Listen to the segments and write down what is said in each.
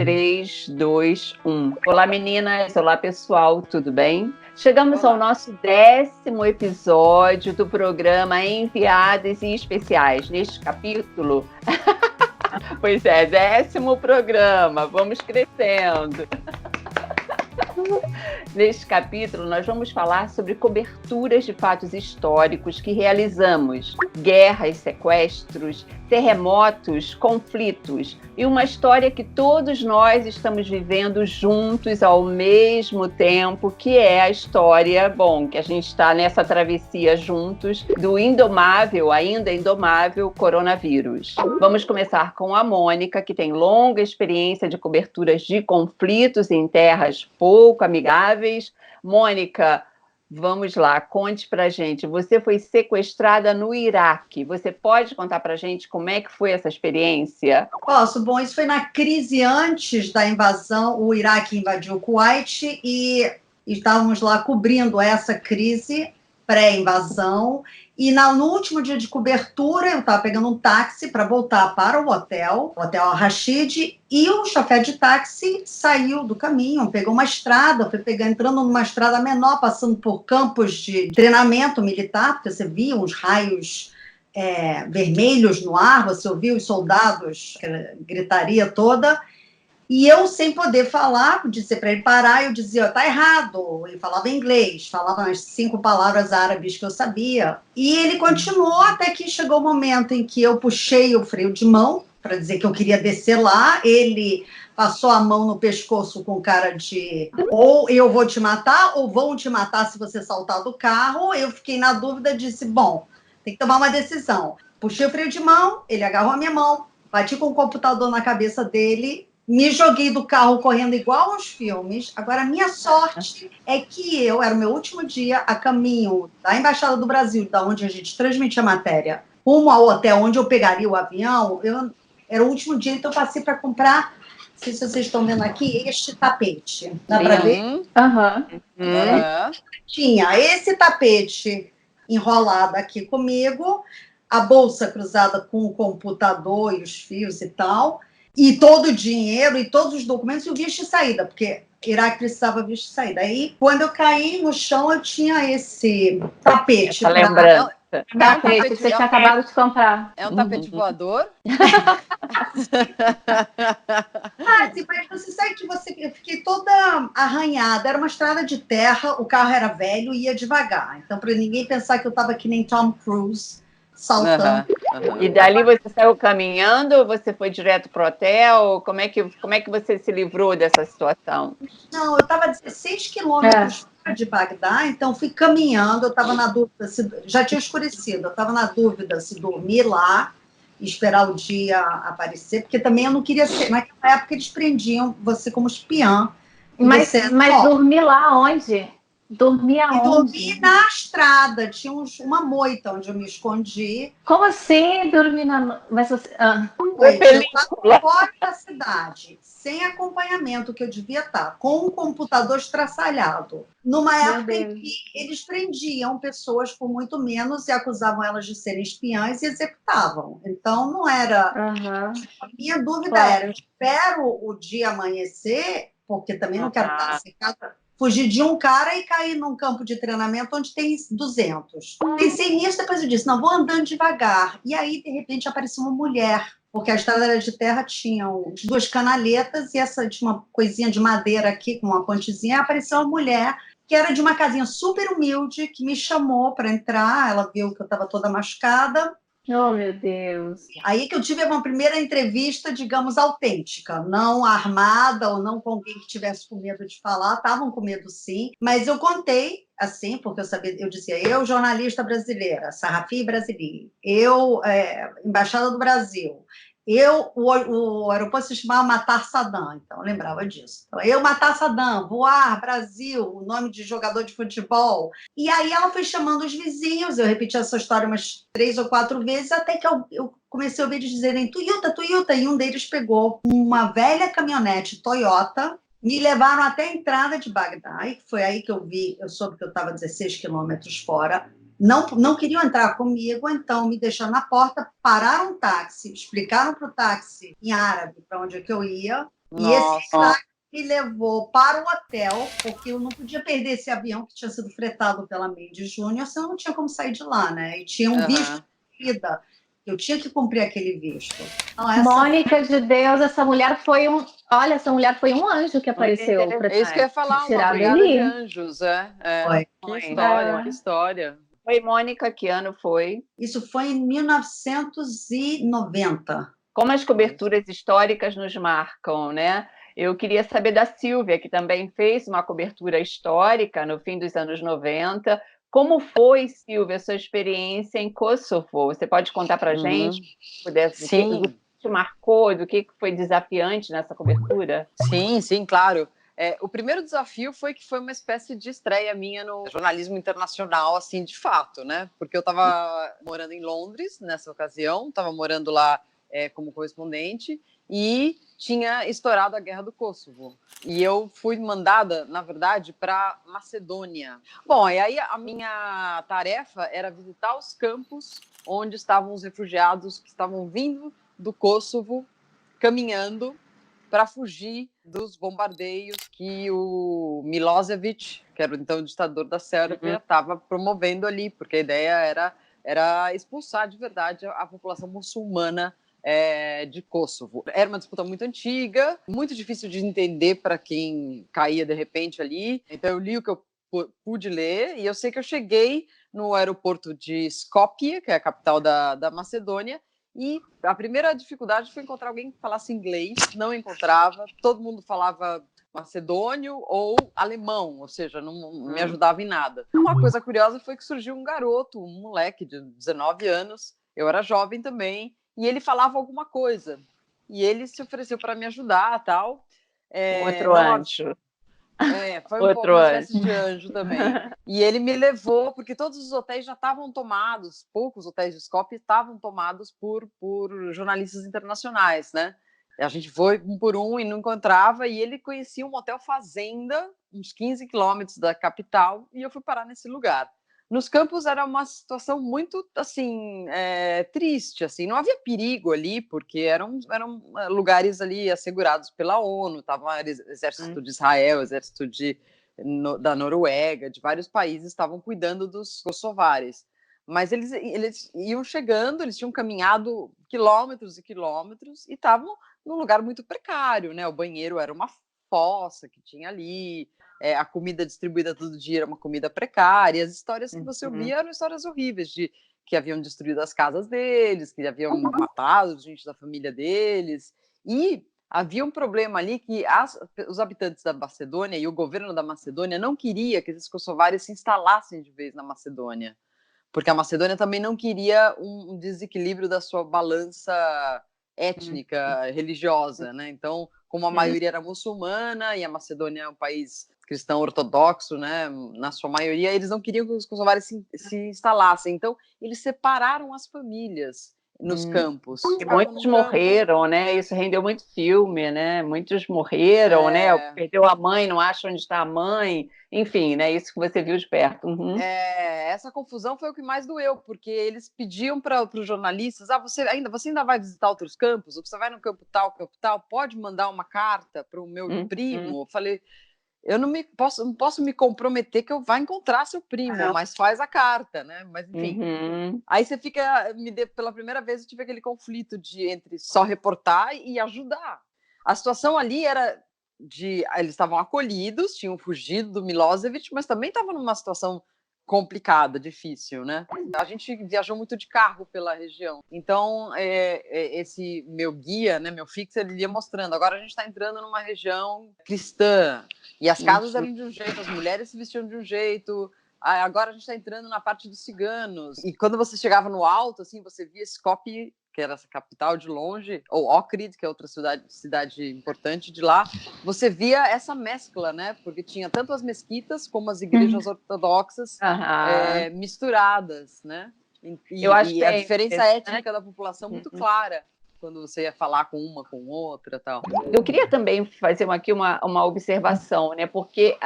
3, 2, 1. Olá, meninas. Olá, pessoal. Tudo bem? Chegamos ao nosso 10º episódio do programa Enviadas e Especiais. Neste capítulo... Pois é, 10º programa. Vamos crescendo. Neste capítulo, nós vamos falar sobre coberturas de fatos históricos que realizamos, guerras, sequestros, terremotos, conflitos e uma história que todos nós estamos vivendo juntos ao mesmo tempo, que é a história, que a gente está nessa travessia juntos do indomável, ainda indomável, coronavírus. Vamos começar com a Mônica, que tem longa experiência de coberturas de conflitos em terras pouco amigáveis. Mônica, vamos lá, conte pra gente. Você foi sequestrada no Iraque. Você pode contar pra gente como é que foi essa experiência? Posso. Bom, isso foi na crise antes da invasão. O Iraque invadiu o Kuwait e estávamos lá cobrindo essa crise pré-invasão. E no último dia de cobertura, eu estava pegando um táxi para voltar para o Hotel Al-Rashid, e o chofer de táxi saiu do caminho, pegou uma estrada, entrando numa estrada menor, passando por campos de treinamento militar, porque você via uns raios vermelhos no ar, você ouvia os soldados, gritaria toda. E eu, sem poder falar, disse para ele parar, eu dizia, tá errado. Ele falava inglês, falava as 5 palavras árabes que eu sabia. E ele continuou até que chegou o momento em que eu puxei o freio de mão, para dizer que eu queria descer lá. Ele passou a mão no pescoço com cara de ou eu vou te matar, ou vão te matar se você saltar do carro. Eu fiquei na dúvida, disse, bom, tem que tomar uma decisão. Puxei o freio de mão, ele agarrou a minha mão, bati com o computador na cabeça dele, me joguei do carro correndo igual aos filmes. Agora, a minha sorte é que era o meu último dia a caminho da Embaixada do Brasil, da onde a gente transmitia a matéria, rumo ao hotel onde eu pegaria o avião. Era o último dia, então eu passei para comprar, não sei se vocês estão vendo aqui, este tapete. Dá para ver? Tinha esse tapete enrolado aqui comigo, a bolsa cruzada com o computador e os fios e tal, e todo o dinheiro e todos os documentos e o visto de saída, porque Iraque precisava visto de saída. Aí, quando eu caí no chão, eu tinha esse tapete. Essa lembrança. Tapete, você tinha acabado de comprar. É um tapete voador? Mas você sabe que eu fiquei toda arranhada. Era uma estrada de terra, o carro era velho e ia devagar. Então, para ninguém pensar que eu estava que nem Tom Cruise, saltando. E dali você saiu caminhando ou você foi direto para o hotel? Como é que você se livrou dessa situação? Não, eu estava a 16 quilômetros de Bagdá, então fui caminhando. Eu estava na dúvida, já tinha escurecido, eu estava na dúvida se dormir lá e esperar o dia aparecer, porque também eu não queria ser. Naquela época eles prendiam você como espiã. Mas dormir lá onde? Dormir aonde? Dormi na estrada, tinha uma moita onde eu me escondi. Como assim dormir na... Mas você... Eu estava fora da cidade, sem acompanhamento, que eu devia estar, com um computador estraçalhado. Numa época em que eles prendiam pessoas por muito menos e acusavam elas de serem espiãs e executavam. Então, não era... A minha dúvida era, eu espero o dia amanhecer, porque também não quero estar secada, fugir de um cara e cair num campo de treinamento onde tem 200. Pensei nisso, depois eu disse, não, vou andando devagar. E aí, de repente, apareceu uma mulher, porque a estrada de terra tinha 2 canaletas e essa tinha uma coisinha de madeira aqui, com uma pontezinha, e apareceu uma mulher que era de uma casinha super humilde, que me chamou para entrar, ela viu que eu estava toda machucada. Oh, meu Deus. Aí que eu tive uma primeira entrevista, digamos, autêntica, não armada ou não com alguém que tivesse com medo de falar, estavam com medo sim, mas eu contei assim, porque eu dizia, eu jornalista brasileira, Sarrafi brasileira, eu embaixada do Brasil, o aeroporto se chamava Matar Saddam, então eu lembrava disso. Então, eu matar Saddam, voar, Brasil, o nome de jogador de futebol. E aí ela foi chamando os vizinhos, eu repeti essa história umas 3 ou 4 vezes, até que eu comecei a ouvir eles dizerem Toyota, Toyota, e um deles pegou uma velha caminhonete Toyota, me levaram até a entrada de Bagdá, e foi aí que eu soube que eu estava 16 quilômetros fora. Não queriam entrar comigo, então me deixaram na porta, pararam um táxi, explicaram para o táxi em árabe para onde é que eu ia, E esse Nossa. me levou para o hotel, porque eu não podia perder esse avião que tinha sido fretado pela Mandy Júnior, senão não tinha como sair de lá, né? E tinha um visto de vida. Eu tinha que cumprir aquele visto. Então, Mônica de Deus, essa mulher foi um. Olha, essa mulher foi um anjo que apareceu para É isso que eu ia falar, uma tirar brigada de dali. anjos, Foi. Que história, que história. Foi, Mônica, que ano foi? Isso foi em 1990. Como as coberturas históricas nos marcam, né? Eu queria saber da Silvia, que também fez uma cobertura histórica no fim dos anos 90. Como foi, Silvia, a sua experiência em Kosovo? Você pode contar para a gente? Sim. Do que te marcou, do que foi desafiante nessa cobertura? Sim, claro. O primeiro desafio foi que foi uma espécie de estreia minha no jornalismo internacional, assim, de fato, né? Porque eu estava morando em Londres nessa ocasião, estava morando lá como correspondente e tinha estourado a Guerra do Kosovo. E eu fui mandada, na verdade, para Macedônia. Bom, e aí a minha tarefa era visitar os campos onde estavam os refugiados que estavam vindo do Kosovo, caminhando para fugir dos bombardeios que o Milosevic, que era então o ditador da Sérvia, estava promovendo ali, porque a ideia era expulsar de verdade a população muçulmana de Kosovo. Era uma disputa muito antiga, muito difícil de entender para quem caía de repente ali. Então eu li o que eu pude ler e eu sei que eu cheguei no aeroporto de Skopje, que é a capital da Macedônia, e a primeira dificuldade foi encontrar alguém que falasse inglês, não encontrava, todo mundo falava macedônio ou alemão, ou seja, não me ajudava em nada. Uma coisa curiosa foi que surgiu um garoto, um moleque de 19 anos, eu era jovem também, e ele falava alguma coisa. E ele se ofereceu para me ajudar, tal. Outro anjo. Foi um pouco uma espécie de anjo também. E ele me levou, porque todos os hotéis já estavam tomados, poucos hotéis de Skopje estavam tomados por jornalistas internacionais, né? A gente foi um por um e não encontrava, e ele conhecia um hotel fazenda, uns 15 quilômetros da capital, e eu fui parar nesse lugar. Nos campos era uma situação muito, assim, triste, assim, não havia perigo ali, porque eram lugares ali assegurados pela ONU, estava o exército de Israel, exército da Noruega, de vários países estavam cuidando dos kosovares. Mas eles iam chegando, eles tinham caminhado quilômetros e quilômetros e estavam num lugar muito precário, né? O banheiro era uma fossa que tinha ali, a comida distribuída todo dia era uma comida precária, as histórias que você ouvia eram histórias horríveis, de que haviam destruído as casas deles, que haviam matado gente da família deles, e havia um problema ali que os habitantes da Macedônia e o governo da Macedônia não queria que esses kosovares se instalassem de vez na Macedônia, porque a Macedônia também não queria um desequilíbrio da sua balança étnica, religiosa, né? Então, como a maioria era muçulmana e a Macedônia é um país cristão ortodoxo, né, na sua maioria, eles não queriam que os kosovares se instalassem. Então, eles separaram as famílias nos campos. E muitos morreram, né? Isso rendeu muito filme, né? Muitos morreram, né? Perdeu a mãe, não acha onde está a mãe. Enfim, né? Isso que você viu de perto. Essa confusão foi o que mais doeu, porque eles pediam para os jornalistas: você ainda vai visitar outros campos? Ou você vai no campo tal, pode mandar uma carta para o meu primo? Eu falei: eu não posso me comprometer que eu vá encontrar seu primo, mas faz a carta, né? Mas enfim. Aí você fica, pela primeira vez eu tive aquele conflito entre só reportar e ajudar. A situação ali era eles estavam acolhidos, tinham fugido do Milosevic, mas também estavam numa situação complicada, difícil, né? A gente viajou muito de carro pela região. Então, esse meu guia, né, meu fixer, ele ia mostrando. Agora a gente está entrando numa região cristã. E as casas eram de um jeito, as mulheres se vestiam de um jeito. Agora a gente está entrando na parte dos ciganos. E quando você chegava no alto, assim, você via Skopje, que era essa capital de longe, ou Ohrid, que é outra cidade importante de lá, você via essa mescla, né? Porque tinha tanto as mesquitas como as igrejas ortodoxas misturadas, né? Eu acho e a diferença étnica da população muito clara quando você ia falar com uma, com outra, tal. Eu queria também fazer aqui uma observação, né? Porque,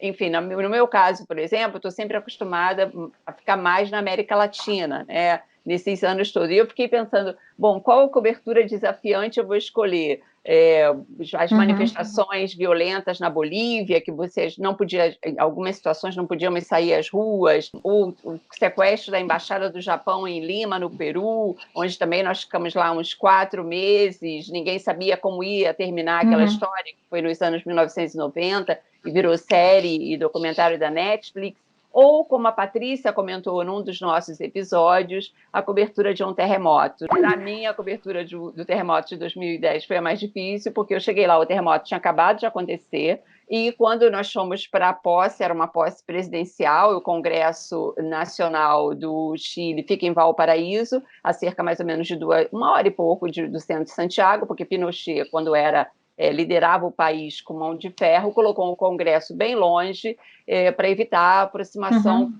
enfim, no meu caso, por exemplo, eu estou sempre acostumada a ficar mais na América Latina, né? nesses anos todos. E eu fiquei pensando, bom, qual cobertura desafiante eu vou escolher? As manifestações violentas na Bolívia, que vocês não podiam, em algumas situações não podíamos sair às ruas, o sequestro da Embaixada do Japão em Lima, no Peru, onde também nós ficamos lá uns 4 meses, ninguém sabia como ia terminar aquela história, que foi nos anos 1990, e virou série e documentário da Netflix. Ou, como a Patrícia comentou num dos nossos episódios, a cobertura de um terremoto. Para mim, a cobertura do terremoto de 2010 foi a mais difícil, porque eu cheguei lá, o terremoto tinha acabado de acontecer, e quando nós fomos para a posse, era uma posse presidencial, o Congresso Nacional do Chile fica em Valparaíso, a cerca mais ou menos de 1 hora e pouco do centro de Santiago, porque Pinochet, quando liderava o país com mão de ferro, colocou o Congresso bem longe para evitar a aproximação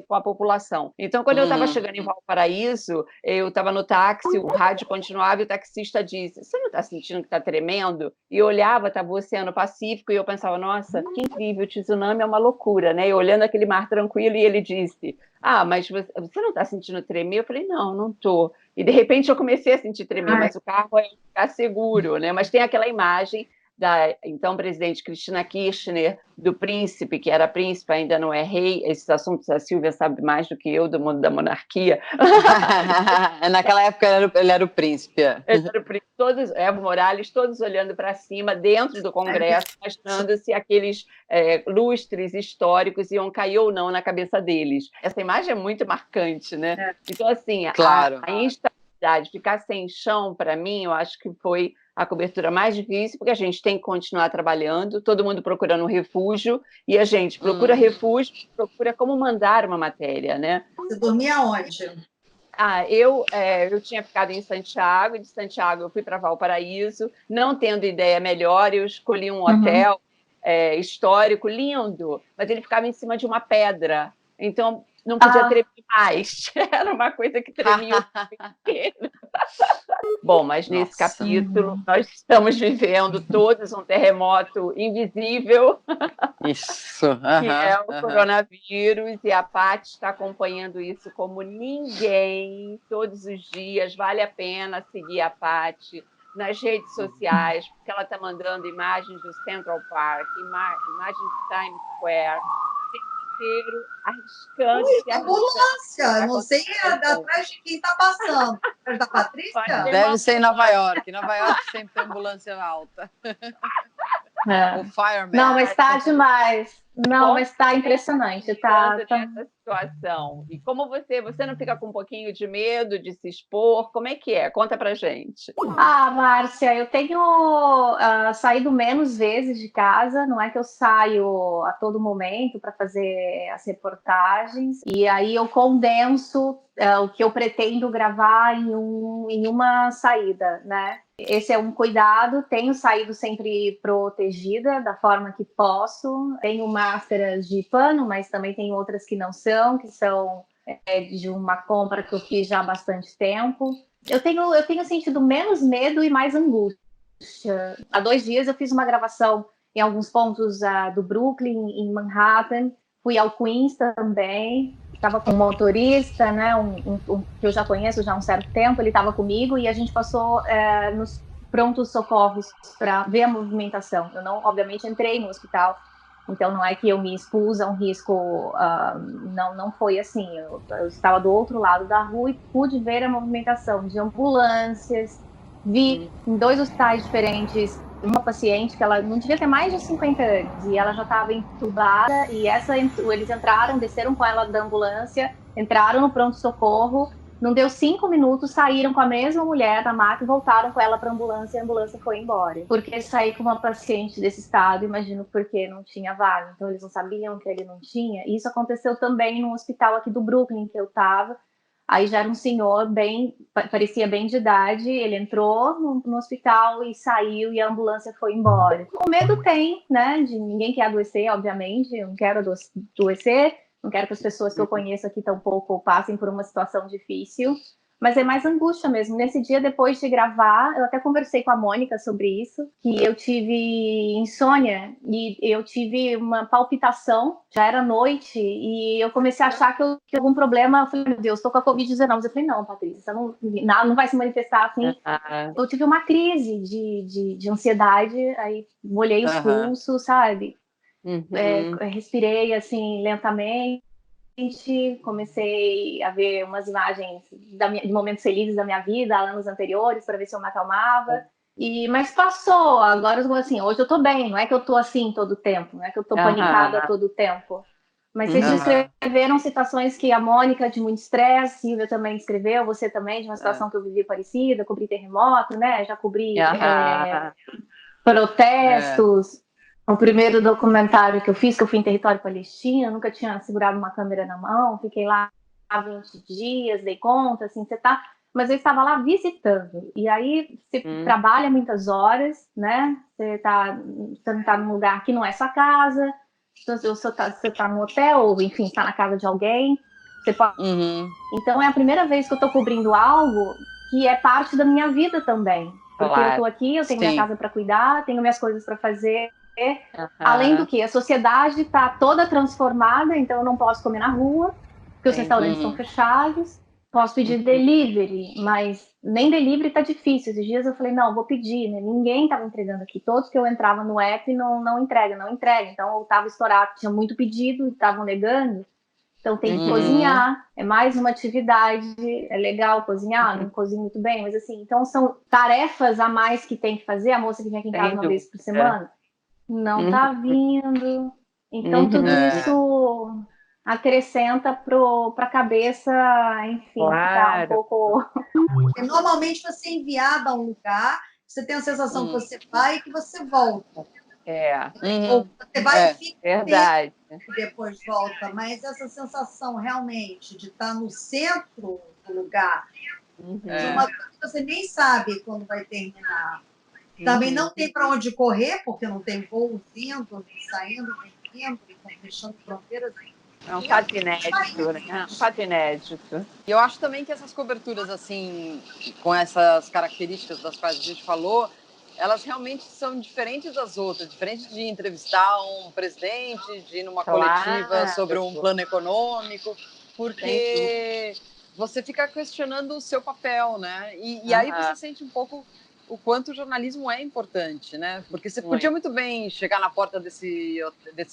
com a população. Então, quando eu estava chegando em Valparaíso, eu estava no táxi, o rádio continuava e o taxista disse: você não está sentindo que está tremendo? E eu olhava, estava o Oceano Pacífico, e eu pensava, nossa, que incrível, o tsunami é uma loucura, né? E olhando aquele mar tranquilo, e ele disse: mas você não está sentindo tremer? Eu falei, não estou. E, de repente, eu comecei a sentir tremer, mas o carro é um lugar seguro, né? Mas tem aquela imagem da então presidente Cristina Kirchner, do príncipe, que era príncipe, ainda não é rei. Esses assuntos a Silvia sabe mais do que eu, do mundo da monarquia. Naquela época ele era o príncipe. Ele era o príncipe. Todos, Evo Morales, todos olhando para cima, dentro do Congresso, mostrando se aqueles lustres históricos iam cair ou não na cabeça deles. Essa imagem é muito marcante, né? Então, assim, claro. a instabilidade, ficar sem chão, para mim, eu acho que foi a cobertura mais difícil, porque a gente tem que continuar trabalhando, todo mundo procurando um refúgio, e a gente procura refúgio, procura como mandar uma matéria, né? Você dormia onde? Eu tinha ficado em Santiago, e de Santiago eu fui para Valparaíso, não tendo ideia melhor, eu escolhi um hotel histórico, lindo, mas ele ficava em cima de uma pedra, então não podia tremer mais, era uma coisa que tremia o tempo inteiro. Bom, mas nesse capítulo nós estamos vivendo todos um terremoto invisível. Isso. Que é o coronavírus, e a Paty está acompanhando isso como ninguém, todos os dias. Vale a pena seguir a Paty nas redes sociais, porque ela está mandando imagens do Central Park, imagens do Times Square, inteiro, arriscando. Ambulância! Não sei atrás de quem está passando. Atrás da Patrícia? Deve ser em Nova York. Em Nova York sempre tem ambulância alta. O fireman. Não, mas está demais. Não, mas está impressionante. Tá nessa situação. E como você não fica com um pouquinho de medo de se expor? Como é que é? Conta pra gente. Márcia, eu tenho saído menos vezes de casa. Não é que eu saio a todo momento para fazer as reportagens. E aí eu condenso o que eu pretendo gravar em uma saída, né? Esse é um cuidado. Tenho saído sempre protegida da forma que posso. Tenho máscaras de pano, mas também tem outras que não são, que são de uma compra que eu fiz já há bastante tempo. Eu tenho sentido menos medo e mais angústia. Há 2 dias eu fiz uma gravação em alguns pontos do Brooklyn, em Manhattan. Fui ao Queens também. Estava com um motorista, né, que eu já conheço já há um certo tempo, ele estava comigo e a gente passou nos prontos socorros para ver a movimentação. Eu não, obviamente, entrei no hospital, então não é que eu me expus a um risco, não foi assim. Eu estava do outro lado da rua e pude ver a movimentação de ambulâncias, vi em 2 hospitais diferentes uma paciente que ela não devia ter mais de 50 anos e ela já estava entubada e eles desceram com ela da ambulância, entraram no pronto-socorro, não deu 5 minutos, saíram com a mesma mulher da maca e voltaram com ela para a ambulância foi embora. Porque sair com uma paciente desse estado, imagino porque não tinha vaga, então eles não sabiam que ele não tinha. E isso aconteceu também no hospital aqui do Brooklyn que eu estava. Aí já era um senhor parecia bem de idade, ele entrou no hospital e saiu e a ambulância foi embora. O medo tem, né? De ninguém quer adoecer, obviamente, eu não quero adoecer, não quero que as pessoas que eu conheço aqui tampouco passem por uma situação difícil, Mas é mais angústia mesmo. Nesse dia, depois de gravar, eu até conversei com a Mônica sobre isso, que eu tive insônia e eu tive uma palpitação, já era noite, e eu comecei a achar que eu tinha algum problema. Eu falei, meu Deus, estou com a Covid-19. Eu falei, não, Patrícia, não vai se manifestar assim. Eu tive uma crise de ansiedade, aí molhei os pulsos, sabe? Respirei assim lentamente, comecei a ver umas imagens de momentos felizes da minha vida, anos anteriores, para ver se eu me acalmava. Mas passou, agora assim, hoje eu tô bem, não é que eu tô assim todo o tempo, não é que eu tô panicada todo o tempo. Mas vocês descreveram situações que a Mônica de muito estresse, Silvia também descreveu, você também, de uma situação que eu vivi parecida, cobri terremoto, né? Já cobri protestos. O primeiro documentário que eu fiz, que eu fui em território palestino, eu nunca tinha segurado uma câmera na mão, fiquei lá há 20 dias, dei conta, assim, mas eu estava lá visitando. E aí você trabalha muitas horas, né? Você não tá num lugar que não é sua casa, você tá no hotel, ou enfim, está na casa de alguém. Você pode... Então é a primeira vez que eu estou cobrindo algo que é parte da minha vida também. Porque eu estou aqui, eu tenho minha casa para cuidar, tenho minhas coisas para fazer. Além do que a sociedade está toda transformada, então eu não posso comer na rua, porque os restaurantes estão fechados. Posso pedir delivery, mas nem delivery está difícil. Esses dias eu falei, não, vou pedir, né? Ninguém estava entregando aqui. Todos que eu entrava no app não entrega. Então eu estava estourado, tinha muito pedido e estavam negando. Então tem que cozinhar, é mais uma atividade, é legal cozinhar, não cozinho muito bem, mas assim, então são tarefas a mais que tem que fazer. A moça que vem aqui em casa uma vez por semana não tá vindo. Então tudo isso acrescenta para a cabeça, enfim, ficar um pouco... Normalmente você é enviado a um lugar, você tem a sensação que você vai e que você volta. Ou você vai e fica verdade. e depois volta, mas essa sensação realmente de estar no centro do lugar, de uma coisa que você nem sabe quando vai terminar. Também não tem para onde correr, porque não tem voos indo, saindo, vindo, estão fechando fronteiras. É um fato inédito, né? É um fato inédito. E eu acho também que essas coberturas, assim, com essas características das quais a gente falou, elas realmente são diferentes das outras. Diferente de entrevistar um presidente, de ir numa coletiva sobre um plano econômico, porque você fica questionando o seu papel, né? E aí você sente um pouco o quanto o jornalismo é importante, né? Porque você podia muito bem chegar na porta desse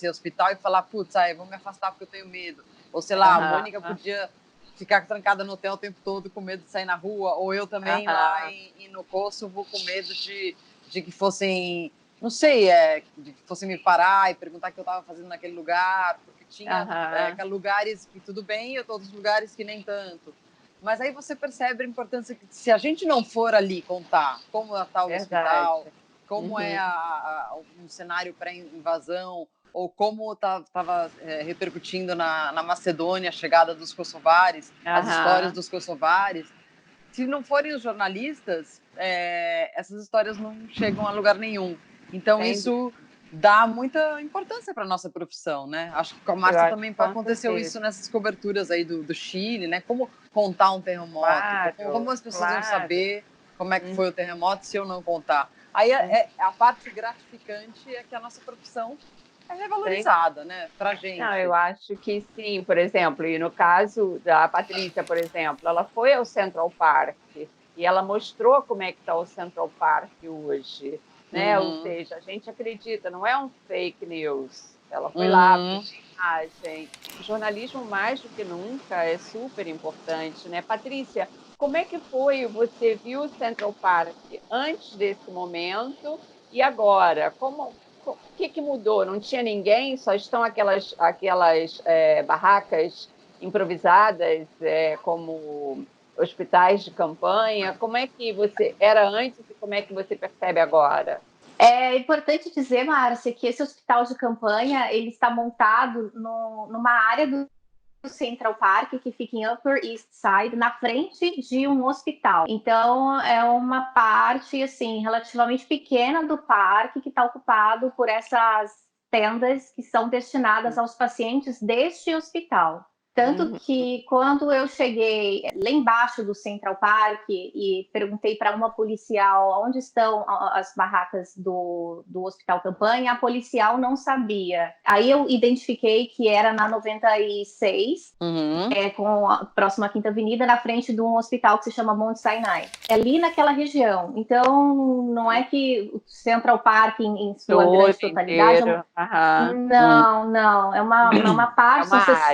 hospital e falar, putz, eu vou me afastar porque eu tenho medo. Ou sei lá, a Mônica podia ficar trancada no hotel o tempo todo com medo de sair na rua, ou eu também lá no Kosovo com medo de que fossem, não sei, de que fossem me parar e perguntar o que eu estava fazendo naquele lugar, porque tinha lugares que tudo bem e outros lugares que nem tanto. Mas aí você percebe a importância que, se a gente não for ali contar como está o hospital, como é um cenário pré-invasão, ou como estava repercutindo na Macedônia a chegada dos kosovares, as histórias dos kosovares, se não forem os jornalistas, essas histórias não chegam a lugar nenhum. Então, isso dá muita importância para a nossa profissão, né? Acho que com a Márcia também aconteceu isso nessas coberturas aí do Chile, né? Como contar um terremoto, como as pessoas vão saber como é que foi o terremoto se eu não contar. Aí a parte gratificante é que a nossa profissão é revalorizada, né? Pra gente. Não, eu acho que sim, por exemplo, e no caso da Patrícia, por exemplo, ela foi ao Central Park e ela mostrou como é que está o Central Park hoje, né? Ou seja, a gente acredita, não é um fake news. Ela foi lá, imagem. O jornalismo, mais do que nunca, é super importante, né? Patrícia, como é que foi? Você viu o Central Park antes desse momento e agora? O que mudou? Não tinha ninguém? Só estão aquelas barracas improvisadas, como hospitais de campanha? Como é que você era antes e como é que você percebe agora? É importante dizer, Márcia, que esse hospital de campanha ele está montado numa área do Central Park, que fica em Upper East Side, na frente de um hospital. Então, é uma parte, assim, relativamente pequena do parque que está ocupado por essas tendas que são destinadas aos pacientes deste hospital. Tanto que quando eu cheguei lá embaixo do Central Park e perguntei para uma policial onde estão as barracas do Hospital Campanha, a policial não sabia. Aí eu identifiquei que era na 96, próximo à Quinta Avenida, na frente de um hospital que se chama Mount Sinai. É ali naquela região. Então, não é que o Central Park, em sua grande totalidade... Não. É uma parte,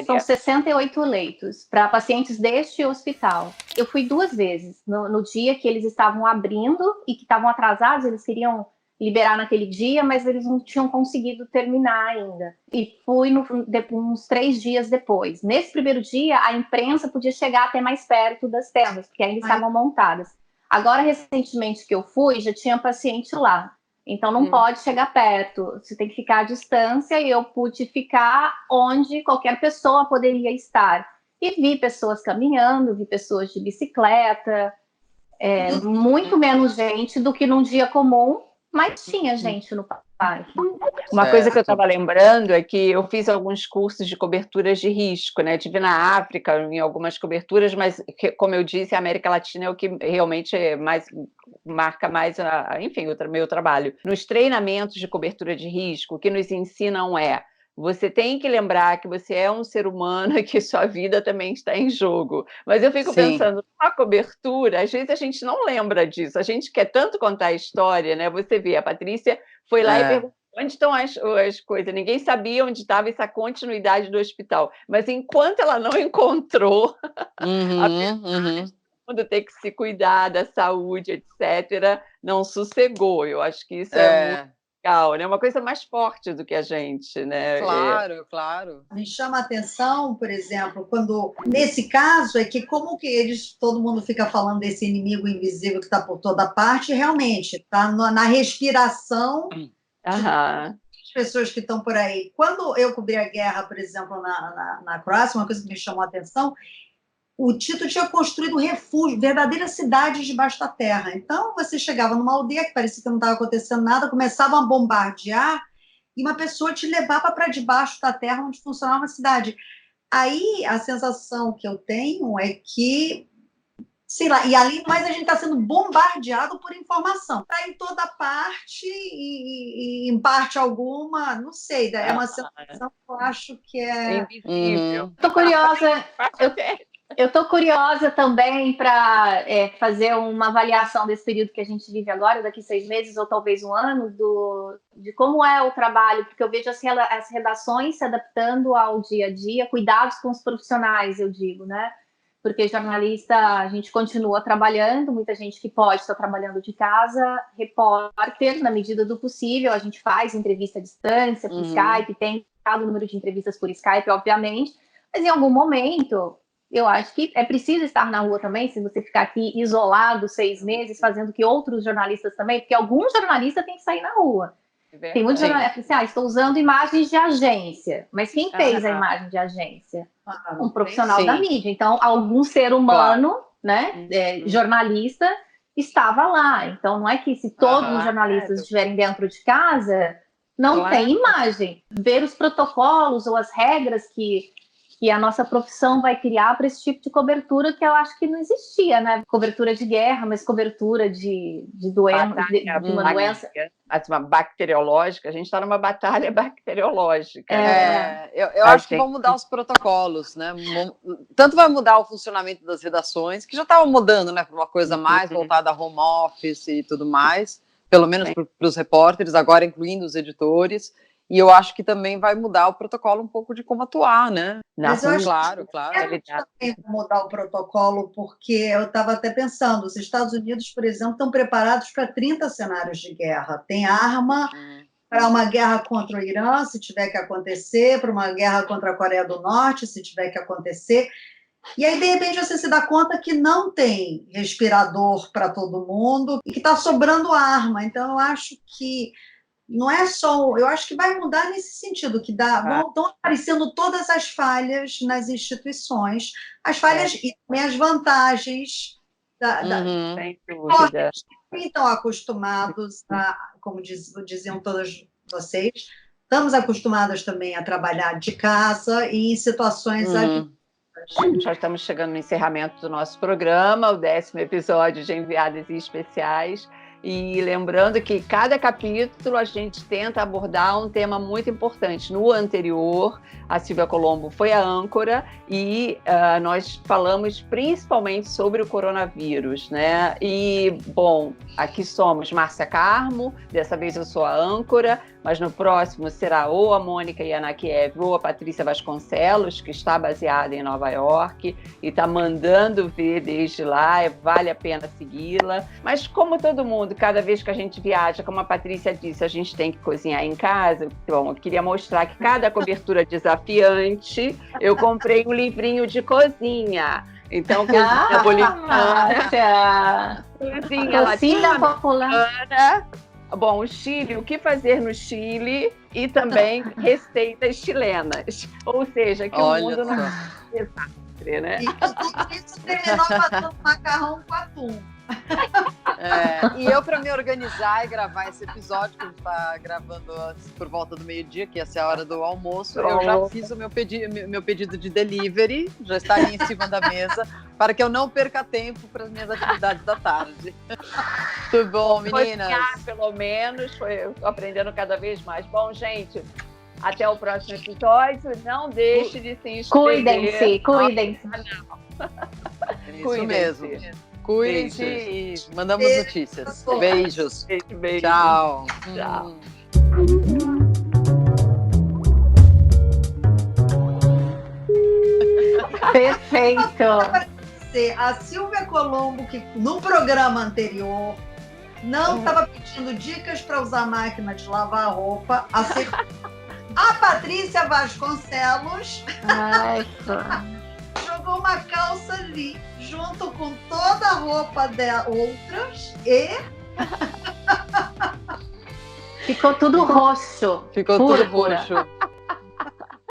são 68 leitos para pacientes deste hospital. Eu fui 2 vezes. No dia que eles estavam abrindo e que estavam atrasados, eles queriam liberar naquele dia, mas eles não tinham conseguido terminar ainda. E fui uns 3 dias depois. Nesse primeiro dia, a imprensa podia chegar até mais perto das tendas, porque ainda estavam montadas. Agora, recentemente que eu fui, já tinha paciente lá. Então, não pode chegar perto, você tem que ficar à distância, e eu pude ficar onde qualquer pessoa poderia estar. E vi pessoas caminhando, vi pessoas de bicicleta, muito menos gente do que num dia comum, mas tinha gente no parque. Uma coisa que eu estava lembrando é que eu fiz alguns cursos de coberturas de risco, né? Tive na África em algumas coberturas, mas, como eu disse, a América Latina é o que realmente marca mais, enfim, o meu trabalho. Nos treinamentos de cobertura de risco, o que nos ensinam você tem que lembrar que você é um ser humano e que sua vida também está em jogo. Mas eu fico pensando, na cobertura, às vezes a gente não lembra disso. A gente quer tanto contar a história, né? Você vê, a Patrícia foi lá e perguntou onde estão as coisas. Ninguém sabia onde estava essa continuidade do hospital. Mas enquanto ela não encontrou, quando tem que se cuidar da saúde, etc., não sossegou. Eu acho que isso é muito legal, né? Uma coisa mais forte do que a gente, né? Claro. Me chama a atenção, por exemplo, quando, nesse caso, é que como que todo mundo fica falando desse inimigo invisível que está por toda parte, realmente está na respiração das pessoas que estão por aí. Quando eu cobri a guerra, por exemplo, na Croácia, uma coisa que me chamou a atenção, o Tito tinha construído refúgio, verdadeiras cidades debaixo da terra. Então, você chegava numa aldeia que parecia que não estava acontecendo nada, começavam a bombardear e uma pessoa te levava para debaixo da terra onde funcionava uma cidade. Aí, a sensação que eu tenho é que, sei lá, e além do mais, a gente está sendo bombardeado por informação. Está em toda parte e em parte alguma, não sei, é uma sensação que eu acho que é... invisível. Estou curiosa... Eu estou curiosa também para fazer uma avaliação desse período que a gente vive agora, daqui 6 meses ou talvez 1 ano, de como é o trabalho, porque eu vejo as redações se adaptando ao dia a dia, cuidados com os profissionais, eu digo, né? Porque jornalista, a gente continua trabalhando, muita gente que pode estar trabalhando de casa, repórter, na medida do possível, a gente faz entrevista à distância, por Skype, tem o número de entrevistas por Skype, obviamente, mas em algum momento... Eu acho que é preciso estar na rua também, se você ficar aqui isolado 6 meses, fazendo que outros jornalistas também, porque alguns jornalistas têm que sair na rua. Tem muitos jornalistas que dizem, estou usando imagens de agência. Mas quem fez a imagem de agência? Um profissional da mídia. Então, algum ser humano, né, jornalista, estava lá. Então, não é que se todos os jornalistas estiverem dentro de casa, não tem imagem. Ver os protocolos ou as regras que a nossa profissão vai criar para esse tipo de cobertura que eu acho que não existia, né? Cobertura de guerra, mas cobertura de doença, de uma doença... Uma bacteriológica, a gente está numa batalha bacteriológica. Eu acho que vão mudar os protocolos, né? Tanto vai mudar o funcionamento das redações, que já estavam mudando, né? Para uma coisa mais voltada a home office e tudo mais, pelo menos para os repórteres, agora incluindo os editores. E eu acho que também vai mudar o protocolo um pouco de como atuar, né? Mas eu acho claro. Também vai mudar o protocolo, porque eu estava até pensando, os Estados Unidos, por exemplo, estão preparados para 30 cenários de guerra. Tem arma para uma guerra contra o Irã, se tiver que acontecer, para uma guerra contra a Coreia do Norte, se tiver que acontecer. E aí, de repente, você se dá conta que não tem respirador para todo mundo e que está sobrando arma. Então, eu acho que não é só... Eu acho que vai mudar nesse sentido, que estão aparecendo todas as falhas nas instituições, as falhas e também as vantagens sem dúvida. Estão acostumados como diziam todas vocês, estamos acostumadas também a trabalhar de casa e em situações Já estamos chegando no encerramento do nosso programa, o 10º episódio de Enviadas Especiais. E lembrando que cada capítulo a gente tenta abordar um tema muito importante. No anterior, a Silvia Colombo foi a âncora e nós falamos principalmente sobre o coronavírus, né? E, bom, aqui somos Márcia Carmo, dessa vez eu sou a âncora, mas no próximo será ou a Mônica Yanakiev ou a Patrícia Vasconcelos, que está baseada em Nova York e está mandando ver desde lá, vale a pena segui-la. Mas como todo mundo, cada vez que a gente viaja, como a Patrícia disse, a gente tem que cozinhar em casa. Bom, eu queria mostrar que cada cobertura desafiante, eu comprei um livrinho de cozinha. Então, cozinha napolitana, cozinha popular. Bom, o Chile, o que fazer no Chile e também receitas chilenas. Ou seja, que o mundo não é desastre, né? E tudo isso terminou fazendo macarrão com atum. E eu, para me organizar e gravar esse episódio, que a gente está gravando por volta do meio-dia, que essa é a hora do almoço, eu já fiz o meu pedido de delivery, já está ali em cima da mesa, para que eu não perca tempo para as minhas atividades da tarde. Muito bom, meninas. Pelo menos, eu estou aprendendo cada vez mais. Bom, gente, até o próximo episódio. Não deixe de se inscrever. Cuidem-se. Isso mesmo. Cuide e mandamos notícias. Beijos. Beijo. Tchau. Tchau. Perfeito. A Silvia Colombo, que no programa anterior não estava pedindo dicas para usar máquina de lavar roupa, a Patrícia Vasconcelos jogou uma calça ali, junto com toda a roupa de outras e... Ficou tudo roxo. Ficou tudo roxo.